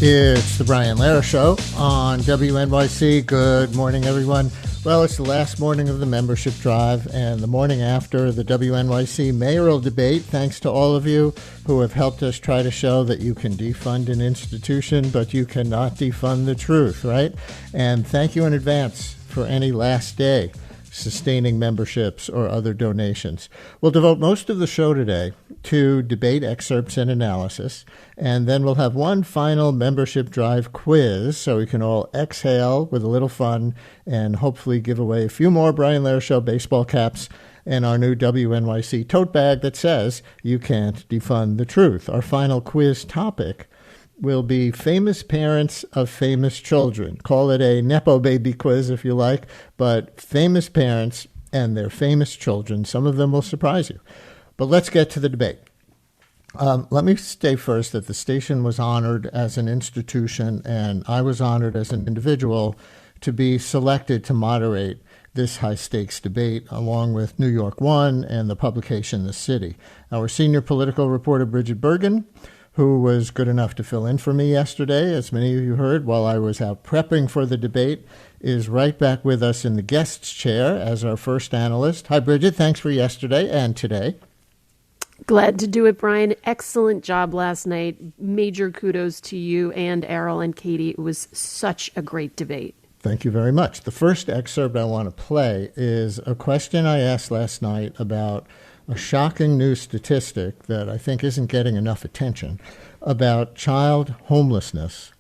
It's the Brian Lehrer Show on WNYC. Good morning, everyone. Well, it's the last morning of the membership drive and the morning after the WNYC mayoral debate. Thanks to all of you who have helped us try to show that you can defund an institution, but you cannot defund the truth, right? And thank you in advance for any last day sustaining memberships or other donations. We'll devote most of the show today to debate excerpts and analysis, and then we'll have one final membership drive quiz so we can all exhale with a little fun and hopefully give away a few more Brian Lehrer Show baseball caps and our new WNYC tote bag that says you can't defund the truth. Our final quiz topic will be famous parents of famous children. Call it a Nepo baby quiz if you like, but famous parents and their famous children. Some of them will surprise you. But let's get to the debate. Let me say first that the station was honored as an institution, and I was honored as an individual to be selected to moderate this high-stakes debate, along with New York One and the publication The City. Our senior political reporter, Brigid Bergin, who was good enough to fill in for me yesterday, as many of you heard, while I was out prepping for the debate, is right back with us in the guest's chair as our first analyst. Hi, Brigid. Thanks for yesterday and today. Glad to do it, Brian. Excellent job last night. Major kudos to you and Errol and Katie. It was such a great debate. Thank you very much. The first excerpt I want to play is a question I asked last night about a shocking new statistic that I think isn't getting enough attention about child homelessness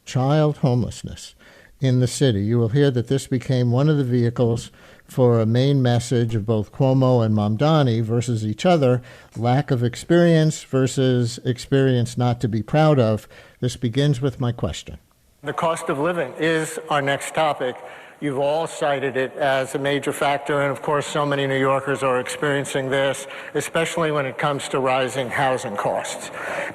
in the city. You will hear that this became one of the vehicles for a main message of both Cuomo and Mamdani versus each other, lack of experience versus experience not to be proud of. This begins with my question. The cost of living is our next topic. You've all cited it as a major factor, and of course so many New Yorkers are experiencing this, especially when it comes to rising housing costs.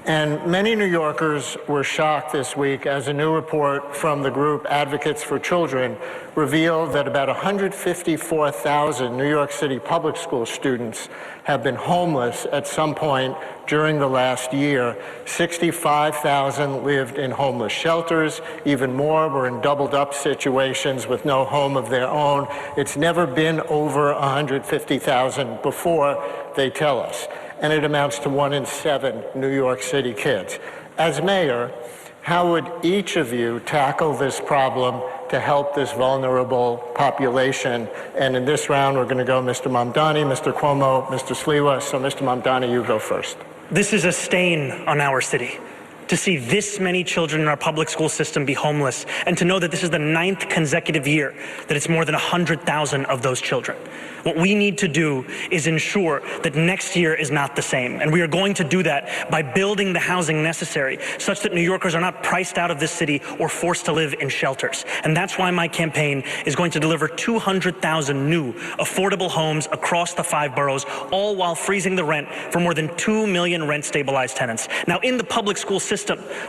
And many New Yorkers were shocked this week as a new report from the group Advocates for Children revealed that about 154,000 New York City public school students have been homeless at some point during the last year. 65,000 lived in homeless shelters. Even more were in doubled-up situations with no home of their own. It's never been over 150,000 before, they tell us. And it amounts to 1 in 7 New York City kids. As mayor, how would each of you tackle this problem to help this vulnerable population? And in this round, we're going to go Mr. Mamdani, Mr. Cuomo, Mr. Sliwa. So Mr. Mamdani, you go first. This is a stain on our city. To see this many children in our public school system be homeless, and to know that this is the 9th consecutive year that it's more than 100,000 of those children. What we need to do is ensure that next year is not the same. And we are going to do that by building the housing necessary such that New Yorkers are not priced out of this city or forced to live in shelters. And that's why my campaign is going to deliver 200,000 new affordable homes across the 5 boroughs, all while freezing the rent for more than 2 million rent-stabilized tenants. Now, in the public school system,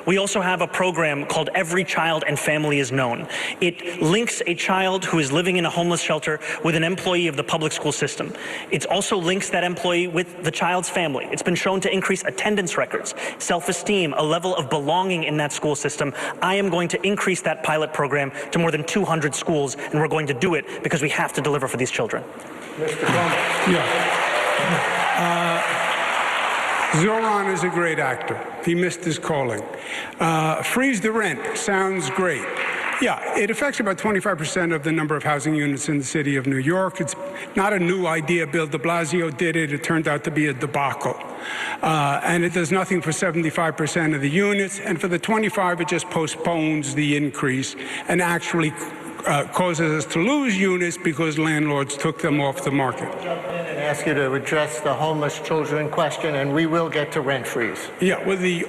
we also have a program called Every Child and Family is Known. It links a child who is living in a homeless shelter with an employee of the public school system. It also links that employee with the child's family. It's been shown to increase attendance records, self-esteem, a level of belonging in that school system. I am going to increase that pilot program to more than 200 schools, and we're going to do it because we have to deliver for these children. Mr. Cuomo. Zohran is a great actor. He missed his calling. Freeze the rent sounds great. Yeah, it affects about 25% of the number of housing units in the city of New York. It's not a new idea. Bill de Blasio did it. It turned out to be a debacle. And it does nothing for 75% of the units. And for the 25, it just postpones the increase and actually causes us to lose units because landlords took them off the market. Jump in and ask you to address the homeless children question, and we will get to rent freeze. Yeah, well, the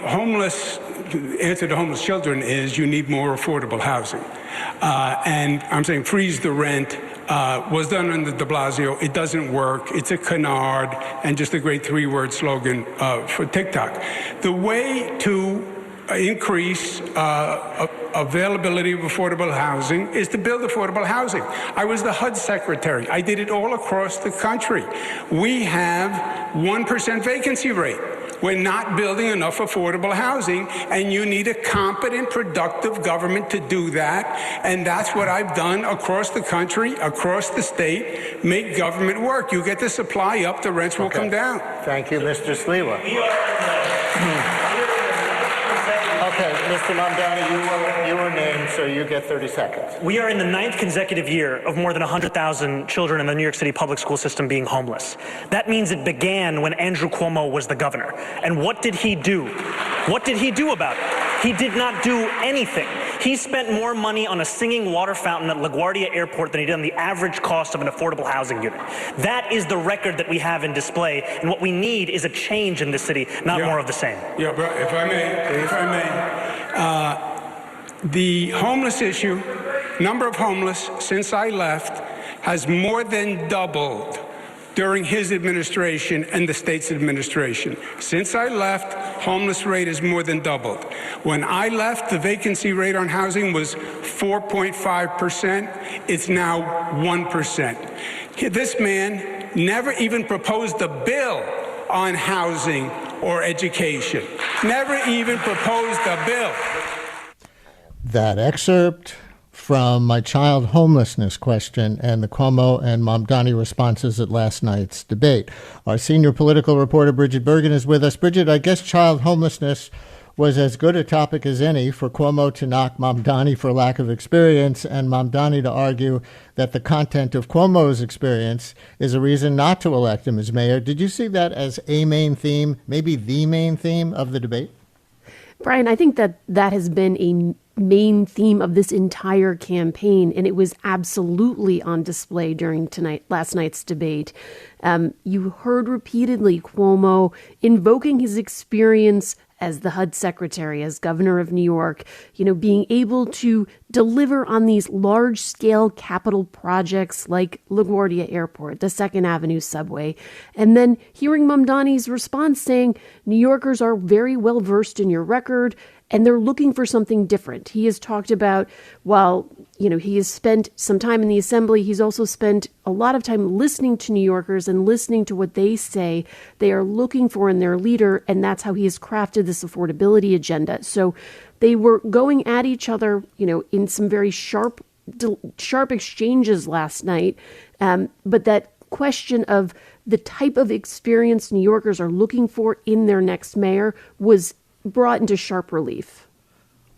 answer to homeless children is you need more affordable housing. And I'm saying freeze the rent was done under de Blasio. It doesn't work. It's a canard and just a great 3-word slogan for TikTok. The way to increase availability of affordable housing is to build affordable housing. I was the HUD secretary. I did it all across the country. We have 1% vacancy rate. We're not building enough affordable housing, and you need a competent, productive government to do that. And that's what I've done across the country, across the state, make government work. You get the supply up, the rents will come down. Thank you, Mr. Sliwa. Okay, Mr. Mamdani, you were named, so you get 30 seconds. We are in the 9th consecutive year of more than 100,000 children in the New York City public school system being homeless. That means it began when Andrew Cuomo was the governor. And what did he do? What did he do about it? He did not do anything. He spent more money on a singing water fountain at LaGuardia Airport than he did on the average cost of an affordable housing unit. That is the record that we have in display, and what we need is a change in this city, not more of the same. Yeah, but if I may, the homeless issue, number of homeless since I left, has more than doubled during his administration and the state's administration. Since I left, homeless rate has more than doubled. When I left, the vacancy rate on housing was 4.5%. It's now 1%. This man never even proposed a bill on housing or education. Never even proposed a bill. That excerpt from my child homelessness question and the Cuomo and Mamdani responses at last night's debate. Our senior political reporter, Brigid Bergin, is with us. Brigid, I guess child homelessness was as good a topic as any for Cuomo to knock Mamdani for lack of experience and Mamdani to argue that the content of Cuomo's experience is a reason not to elect him as mayor. Did you see that as a main theme, maybe the main theme of the debate? Brian, I think that has been a main theme of this entire campaign, and it was absolutely on display during last night's debate. You heard repeatedly Cuomo invoking his experience as the HUD secretary, as governor of New York, being able to deliver on these large-scale capital projects like LaGuardia Airport, the Second Avenue subway, and then hearing Mamdani's response saying, New Yorkers are very well versed in your record, and they're looking for something different. He has talked about, while, he has spent some time in the assembly, he's also spent a lot of time listening to New Yorkers and listening to what they say they are looking for in their leader, and that's how he has crafted this affordability agenda. So they were going at each other, in some very sharp exchanges last night, but that question of the type of experience New Yorkers are looking for in their next mayor was brought into sharp relief.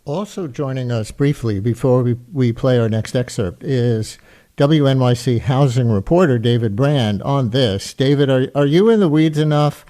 Also joining us briefly before we play our next excerpt is WNYC housing reporter David Brand on this. David, are you in the weeds enough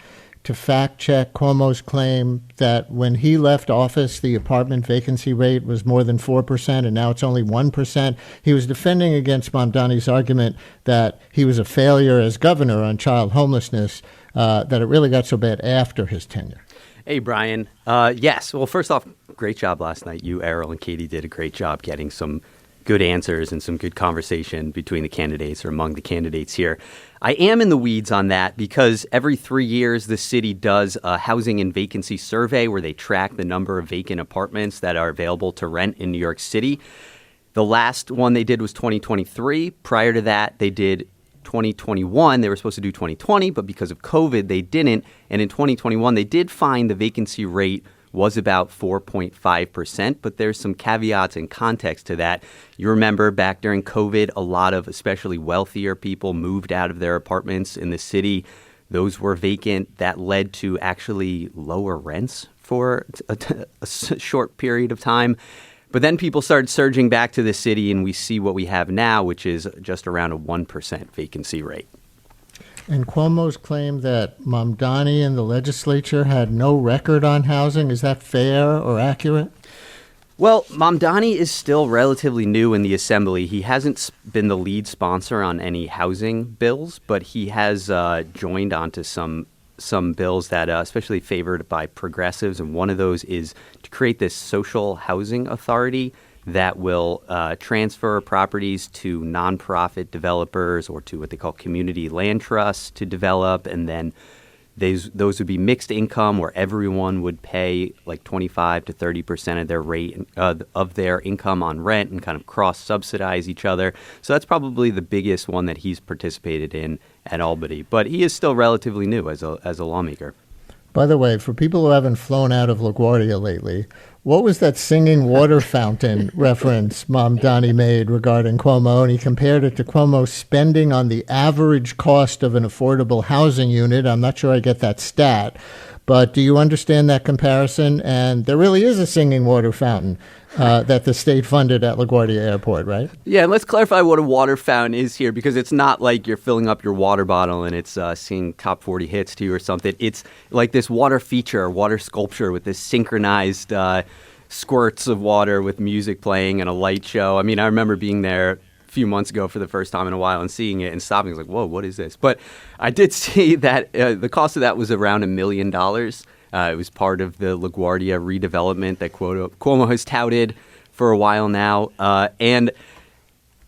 to fact-check Cuomo's claim that when he left office, the apartment vacancy rate was more than 4% and now it's only 1%? He was defending against Mamdani's argument that he was a failure as governor on child homelessness, that it really got so bad after his tenure. Hey, Brian. Yes. Well, first off, great job last night. You, Errol, and Katie did a great job getting some good answers and some good conversation between the candidates or among the candidates here. I am in the weeds on that because every 3 years the city does a housing and vacancy survey where they track the number of vacant apartments that are available to rent in New York City. The last one they did was 2023. Prior to that, they did 2021. They were supposed to do 2020, but because of COVID, they didn't. And in 2021, they did find the vacancy rate was about 4.5%, but there's some caveats and context to that. You remember back during COVID, a lot of especially wealthier people moved out of their apartments in the city. Those were vacant. That led to actually lower rents for a short period of time. But then people started surging back to the city, and we see what we have now, which is just around a 1% vacancy rate. And Cuomo's claim that Mamdani and the legislature had no record on housing, is that fair or accurate? Well, Mamdani is still relatively new in the assembly. He hasn't been the lead sponsor on any housing bills, but he has joined onto some bills that especially favored by progressives, and one of those is to create this social housing authority that will transfer properties to nonprofit developers or to what they call community land trusts to develop, and then those would be mixed income, where everyone would pay like 25 to 30% of their rate of their income on rent and kind of cross-subsidize each other. So that's probably the biggest one that he's participated in at Albany. But he is still relatively new as a lawmaker. By the way, for people who haven't flown out of LaGuardia lately, what was that singing water fountain reference Mamdani made regarding Cuomo? And he compared it to Cuomo's spending on the average cost of an affordable housing unit. I'm not sure I get that stat, but do you understand that comparison? And there really is a singing water fountain that the state funded at LaGuardia Airport, right? Yeah, and let's clarify what a water fountain is here, because it's not like you're filling up your water bottle and it's singing top 40 hits to you or something. It's like this water feature, water sculpture with this synchronized squirts of water with music playing and a light show. I mean, I remember being there a few months ago for the first time in a while and seeing it and stopping. I was like, whoa, what is this? But I did see that the cost of that was around $1 million. It was part of the LaGuardia redevelopment that Cuomo has touted for a while now. And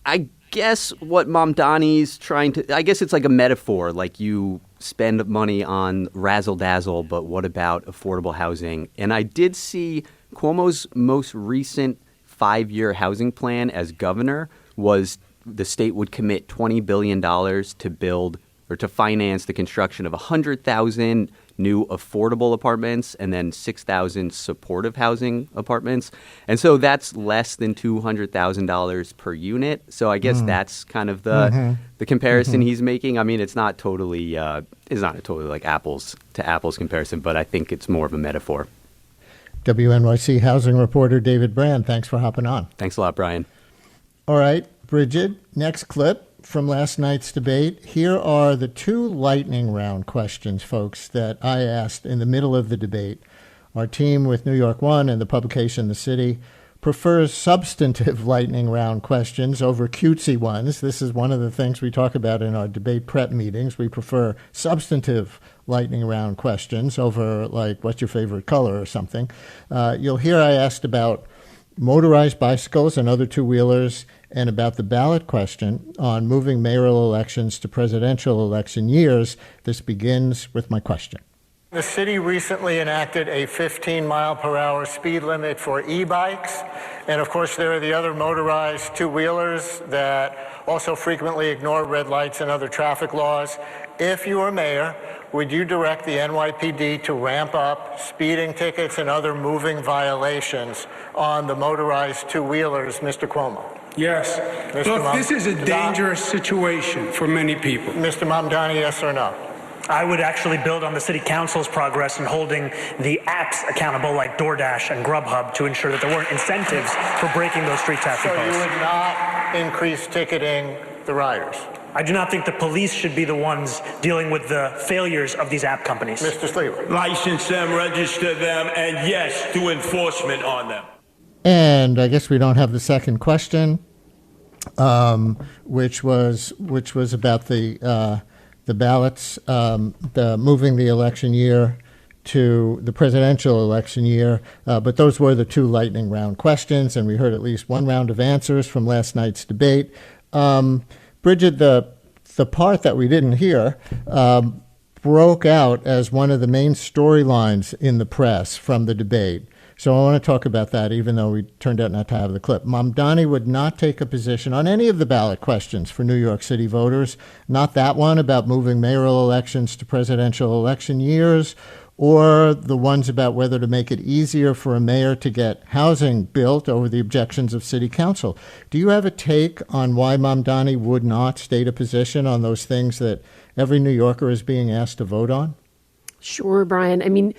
I guess what Mamdani's trying to, I guess it's like a metaphor, like you spend money on razzle-dazzle, but what about affordable housing? And I did see Cuomo's most recent 5-year housing plan as governor was the state would commit $20 billion to build or to finance the construction of 100,000 new affordable apartments and then 6,000 supportive housing apartments. And so that's less than $200,000 per unit. So I guess that's kind of the comparison he's making. I mean, it's not totally like apples to apples comparison, but I think it's more of a metaphor. WNYC housing reporter David Brand, thanks for hopping on. Thanks a lot, Brian. All right, Brigid, next clip from last night's debate. Here are the 2 lightning round questions, folks, that I asked in the middle of the debate. Our team with New York One and the publication The City prefers substantive lightning round questions over cutesy ones. This is one of the things we talk about in our debate prep meetings. We prefer substantive lightning round questions over, like, what's your favorite color or something. You'll hear I asked about motorized bicycles and other two-wheelers, and about the ballot question on moving mayoral elections to presidential election years. This begins with my question. The city recently enacted a 15-mile-per-hour speed limit for e-bikes, and of course there are the other motorized two-wheelers that also frequently ignore red lights and other traffic laws. If you were mayor, would you direct the NYPD to ramp up speeding tickets and other moving violations on the motorized two-wheelers, Mr. Cuomo? Yes. Look, this is a dangerous situation for many people. Mr. Mamdani, yes or no? I would actually build on the city council's progress in holding the apps accountable, like DoorDash and Grubhub, to ensure that there weren't incentives for breaking those street traffic posts. So posts. You would not increase ticketing the riders? I do not think the police should be the ones dealing with the failures of these app companies. Mr. Sliwa. License them, register them, and yes, do enforcement on them. And I guess we don't have the second question, which was about the ballots, the moving the election year to the presidential election year. But those were the 2 lightning round questions, and we heard at least 1 round of answers from last night's debate. Brigid, the part that we didn't hear broke out as one of the main storylines in the press from the debate. So I want to talk about that, even though we turned out not to have the clip. Mamdani would not take a position on any of the ballot questions for New York City voters, not that one about moving mayoral elections to presidential election years, or the ones about whether to make it easier for a mayor to get housing built over the objections of city council. Do you have a take on why Mamdani would not state a position on those things that every New Yorker is being asked to vote on? Sure, Brian. I mean,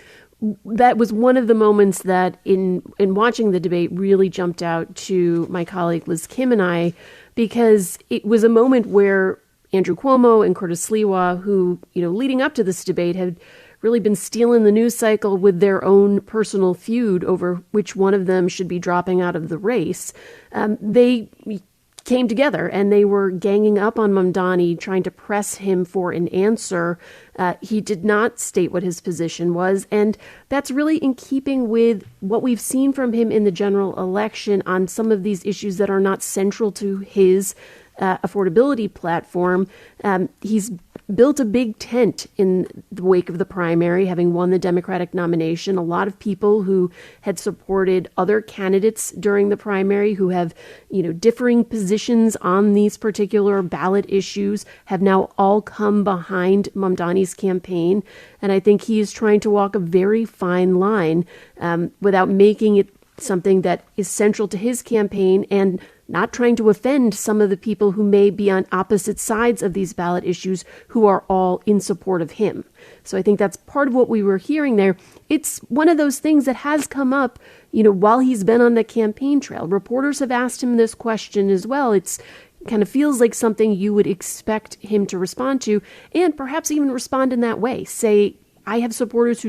that was one of the moments that in watching the debate really jumped out to my colleague Liz Kim and I, because it was a moment where Andrew Cuomo and Curtis Sliwa, who, leading up to this debate, had really been stealing the news cycle with their own personal feud over which one of them should be dropping out of the race. They came together and they were ganging up on Mamdani, trying to press him for an answer. He did not state what his position was, and that's really in keeping with what we've seen from him in the general election on some of these issues that are not central to his affordability platform. He's built a big tent in the wake of the primary, having won the Democratic nomination. A lot of people who had supported other candidates during the primary, who have, differing positions on these particular ballot issues, have now all come behind Mamdani's campaign. And I think he is trying to walk a very fine line without making it something that is central to his campaign and not trying to offend some of the people who may be on opposite sides of these ballot issues who are all in support of him. So I think that's part of what we were hearing there. It's one of those things that has come up, while he's been on the campaign trail. Reporters have asked him this question as well. It's kind of feels like something you would expect him to respond to, and perhaps even respond in that way. Say, I have supporters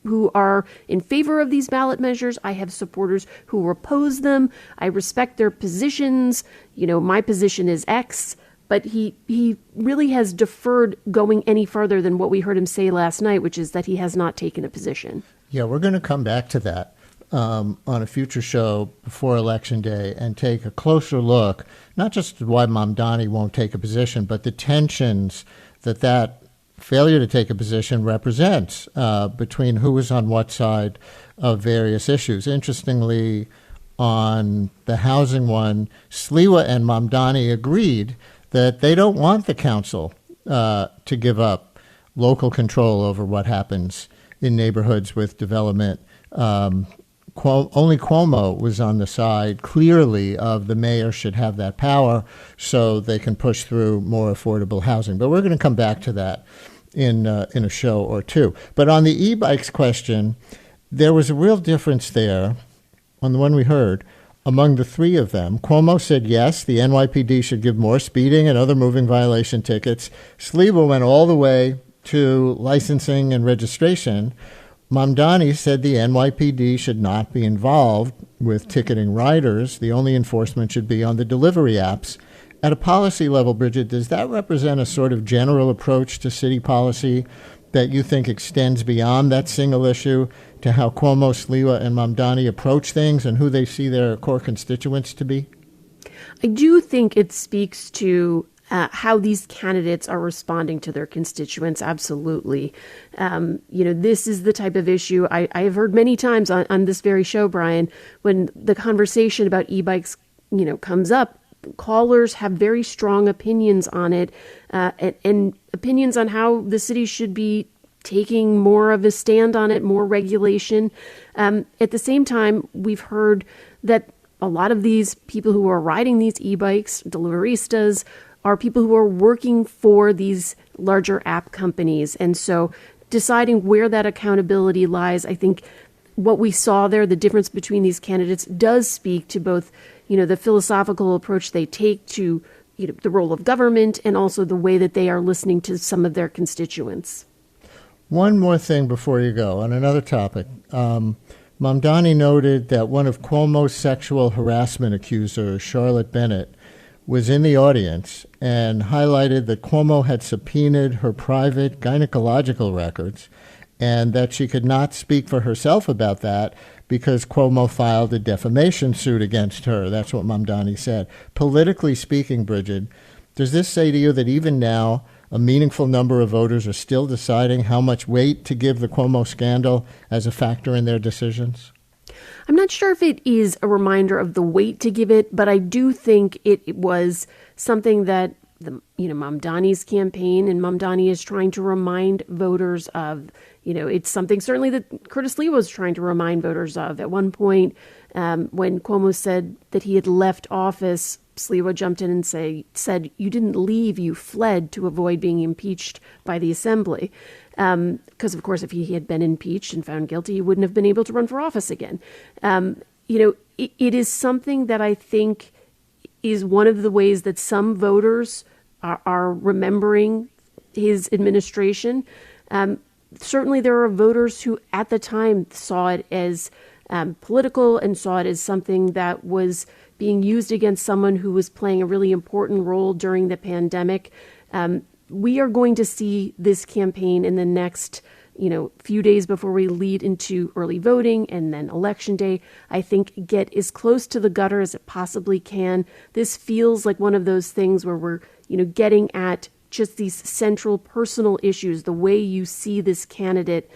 who are in favor of these ballot measures. I have supporters who oppose them. I respect their positions. My position is X. But he really has deferred going any further than what we heard him say last night, which is that he has not taken a position. Yeah, we're going to come back to that on a future show before Election Day and take a closer look, not just at why Mamdani won't take a position, but the tensions that failure to take a position represents between who is on what side of various issues. Interestingly, on the housing one, Sliwa and Mamdani agreed that they don't want the council to give up local control over what happens in neighborhoods with development. Only Cuomo was on the side, clearly, of the mayor should have that power so they can push through more affordable housing. But we're going to come back to that in a show or two. But on the e-bikes question, there was a real difference there on the one we heard among the three of them. Cuomo said, yes, the NYPD should give more speeding and other moving violation tickets. Sliwa went all the way to licensing and registration. Mamdani said the NYPD should not be involved with ticketing riders. The only enforcement should be on the delivery apps. At a policy level, Brigid, does that represent a sort of general approach to city policy that you think extends beyond that single issue to how Cuomo, Sliwa, and Mamdani approach things and who they see their core constituents to be? I do think it speaks to how these candidates are responding to their constituents. Absolutely. This is the type of issue I have heard many times on this very show, Brian, when the conversation about e-bikes, comes up. Callers have very strong opinions on it and opinions on how the city should be taking more of a stand on it, more regulation. At the same time, we've heard that a lot of these people who are riding these e-bikes, deliveristas, are people who are working for these larger app companies. And so deciding where that accountability lies, I think what we saw there, the difference between these candidates, does speak to both, the philosophical approach they take to, the role of government and also the way that they are listening to some of their constituents. One more thing before you go, on another topic. Mamdani noted that one of Cuomo's sexual harassment accusers, Charlotte Bennett, was in the audience and highlighted that Cuomo had subpoenaed her private gynecological records and that she could not speak for herself about that because Cuomo filed a defamation suit against her. That's what Mamdani said. Politically speaking, Brigid, does this say to you that even now a meaningful number of voters are still deciding how much weight to give the Cuomo scandal as a factor in their decisions? I'm not sure if it is a reminder of the weight to give it, but I do think it was something that Mamdani's campaign and Mamdani is trying to remind voters of. It's something certainly that Curtis Sliwa was trying to remind voters of. At one point, when Cuomo said that he had left office, Sliwa jumped in and said, "You didn't leave, you fled to avoid being impeached by the assembly." Because, of course, if he had been impeached and found guilty, he wouldn't have been able to run for office again. It is something that I think is one of the ways that some voters are remembering his administration. Certainly, there are voters who at the time saw it as political and saw it as something that was being used against someone who was playing a really important role during the pandemic. We are going to see this campaign in the next few days before we lead into early voting and then election day, I think get as close to the gutter as it possibly can. This feels like one of those things where we're, getting at just these central personal issues, the way you see this candidate.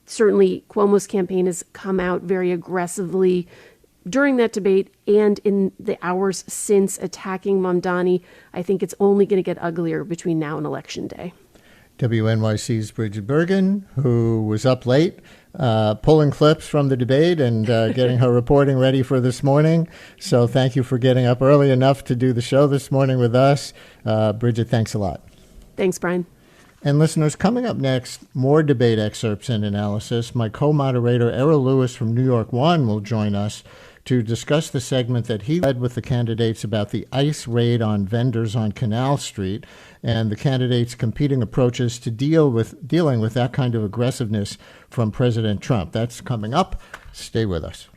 Certainly, Cuomo's campaign has come out very aggressively during that debate and in the hours since attacking Mamdani. I think it's only going to get uglier between now and Election Day. WNYC's Brigid Bergin, who was up late, pulling clips from the debate and getting her reporting ready for this morning. So thank you for getting up early enough to do the show this morning with us. Brigid, thanks a lot. Thanks, Brian. And listeners, coming up next, more debate excerpts and analysis. My co-moderator, Errol Lewis from New York One, will join us to discuss the segment that he led with the candidates about the ICE raid on vendors on Canal Street and the candidates' competing approaches to dealing with that kind of aggressiveness from President Trump. That's coming up. Stay with us.